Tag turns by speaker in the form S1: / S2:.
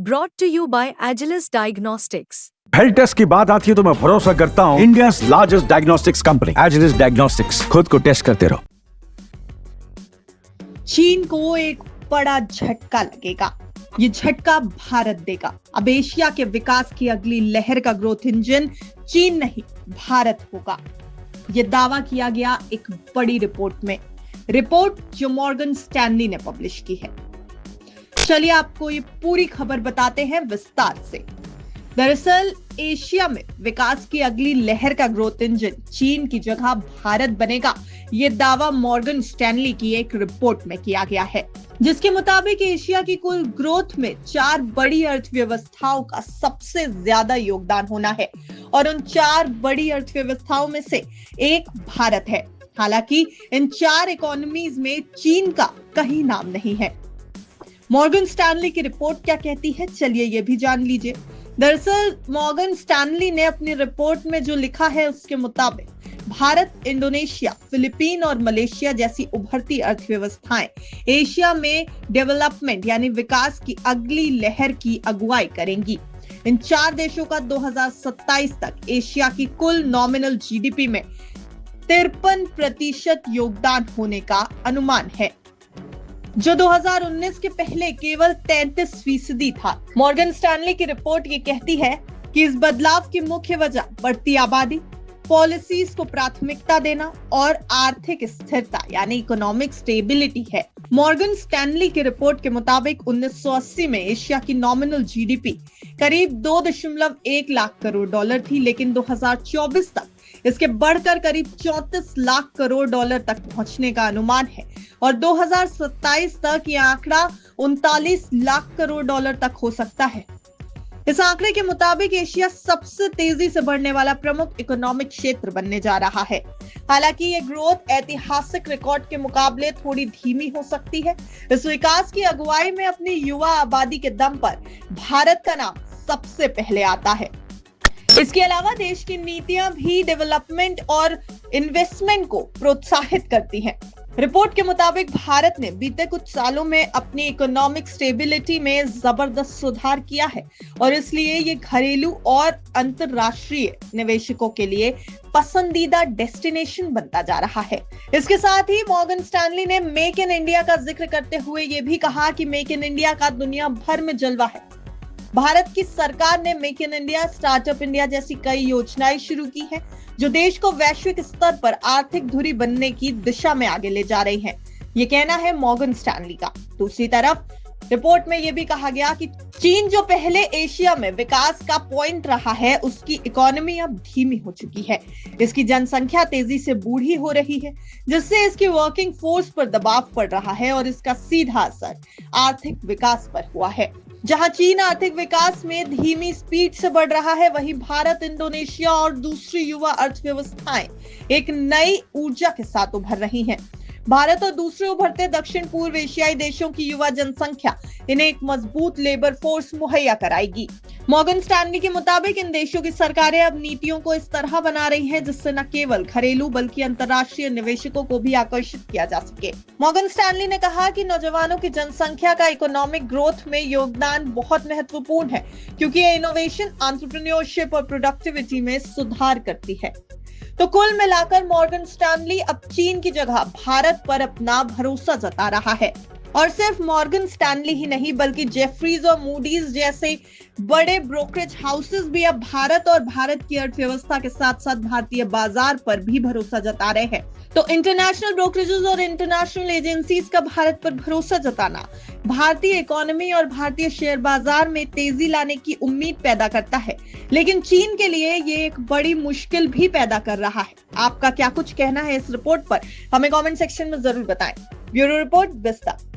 S1: brought to you by Agilus Diagnostics.
S2: Health test की बात आती है तो मैं भरोसा करता हूँ India's largest diagnostics company Agilus diagnostics. खुद को टेस्ट करते रहो।
S3: चीन को एक बड़ा झटका लगेगा। ये झटका भारत देगा। अब एशिया के विकास की अगली लहर का ग्रोथ इंजन चीन नहीं भारत होगा। ये दावा किया गया एक बड़ी रिपोर्ट में, रिपोर्ट जो मॉर्गन स्टैनली ने पब्लिश की है। चलिए आपको ये पूरी खबर बताते हैं विस्तार से। दरअसल एशिया में विकास की अगली लहर का ग्रोथ इंजन चीन की जगह भारत बनेगा, ये दावा मॉर्गन स्टैनली की एक रिपोर्ट में किया गया है, जिसके मुताबिक एशिया की कुल ग्रोथ में 4 बड़ी अर्थव्यवस्थाओं का सबसे ज्यादा योगदान होना है और उन 4 बड़ी अर्थव्यवस्थाओं में से एक भारत है। हालांकि इन 4 इकोनॉमीज में चीन का कहीं नाम नहीं है। मॉर्गन स्टैनली की रिपोर्ट क्या कहती है, चलिए ये भी जान लीजिए। दरअसल मॉर्गन स्टैनली ने अपनी रिपोर्ट में जो लिखा है उसके मुताबिक भारत, इंडोनेशिया, फिलीपीन और मलेशिया जैसी उभरती अर्थव्यवस्थाएं एशिया में डेवलपमेंट यानी विकास की अगली लहर की अगुवाई करेंगी। इन 4 देशों का 2027 तक एशिया की कुल नॉमिनल जीडीपी में 53% योगदान होने का अनुमान है, जो 2019 के पहले केवल 33% था। मॉर्गन स्टैनली की रिपोर्ट ये कहती है कि इस बदलाव की मुख्य वजह बढ़ती आबादी, पॉलिसीज को प्राथमिकता देना और आर्थिक स्थिरता यानी इकोनॉमिक स्टेबिलिटी है। मॉर्गन स्टैनली की रिपोर्ट के मुताबिक 1980 में एशिया की नॉमिनल जीडीपी करीब 2.1 लाख करोड़ डॉलर थी, लेकिन 2024 तक इसके बढ़कर करीब 34 लाख करोड़ डॉलर तक पहुंचने का अनुमान है और 2027 तक यह आंकड़ा 39 लाख करोड़ डॉलर तक हो सकता है। इस आंकड़े के मुताबिक एशिया सबसे तेजी से बढ़ने वाला प्रमुख इकोनॉमिक क्षेत्र बनने जा रहा है। हालांकि ये ग्रोथ ऐतिहासिक रिकॉर्ड के मुकाबले थोड़ी धीमी हो सकती है। इस विकास की अगुवाई में अपनी युवा आबादी के दम पर भारत का नाम सबसे पहले आता है। इसके अलावा देश की नीतियां भी डेवलपमेंट और इन्वेस्टमेंट को प्रोत्साहित करती हैं। रिपोर्ट के मुताबिक भारत ने बीते कुछ सालों में अपनी इकोनॉमिक स्टेबिलिटी में जबरदस्त सुधार किया है और इसलिए ये घरेलू और अंतरराष्ट्रीय निवेशकों के लिए पसंदीदा डेस्टिनेशन बनता जा रहा है। इसके साथ ही मॉर्गन स्टैनली ने मेक इन इंडिया का जिक्र करते हुए ये भी कहा कि मेक इन इंडिया का दुनिया भर में जलवा है। भारत की सरकार ने make in India, startup India जैसी कई योजनाएं शुरू की हैं, जो देश को वैश्विक स्तर पर आर्थिक धुरी बनने की दिशा में आगे ले जा रही हैं। ये कहना है मॉर्गन स्टैनली का। दूसरी तरफ रिपोर्ट में यह भी कहा गया कि चीन जो पहले एशिया में विकास का पॉइंट रहा है, उसकी इकोनॉमी अब धीमी हो चुकी है। इसकी जनसंख्या तेजी से बूढ़ी हो रही है, जिससे इसकी वर्किंग फोर्स पर दबाव पड़ रहा है और इसका सीधा असर आर्थिक विकास पर हुआ है। जहां चीन आर्थिक विकास में धीमी स्पीड से बढ़ रहा है, वहीं भारत, इंडोनेशिया और दूसरी युवा अर्थव्यवस्थाएं एक नई ऊर्जा के साथ उभर रही हैं। भारत और दूसरे उभरते दक्षिण पूर्व एशियाई देशों की युवा जनसंख्या इन्हें एक मजबूत लेबर फोर्स मुहैया कराएगी। मॉर्गन स्टैनली के मुताबिक इन देशों की सरकारें अब नीतियों को इस तरह बना रही हैं जिससे न केवल घरेलू बल्कि अंतर्राष्ट्रीय निवेशकों को भी आकर्षित किया जा सके। मॉर्गन स्टैनली ने कहा कि नौजवानों की जनसंख्या का इकोनॉमिक ग्रोथ में योगदान बहुत महत्वपूर्ण है, क्योंकि ये इनोवेशन, एंटरप्रेन्योरशिप और प्रोडक्टिविटी में सुधार करती है। तो कुल मिलाकर मॉर्गन स्टैनली अब चीन की जगह भारत पर अपना भरोसा जता रहा है। और सिर्फ मॉर्गन स्टैनली ही नहीं, बल्कि जेफरीज और मूडीज जैसे बड़े ब्रोकरेज हाउसेस भी अब भारत और भारत की अर्थव्यवस्था के साथ साथ भारतीय बाजार पर भी भरोसा जता रहे हैं। तो इंटरनेशनल ब्रोकरेजेस और इंटरनेशनल एजेंसीज का भारत पर भरोसा जताना भारतीय इकोनॉमी और भारतीय शेयर बाजार में तेजी लाने की उम्मीद पैदा करता है, लेकिन चीन के लिए ये एक बड़ी मुश्किल भी पैदा कर रहा है। आपका क्या कुछ कहना है इस रिपोर्ट पर, हमें कमेंट सेक्शन में जरूर बताएं। ब्यूरो रिपोर्ट, विस्तार।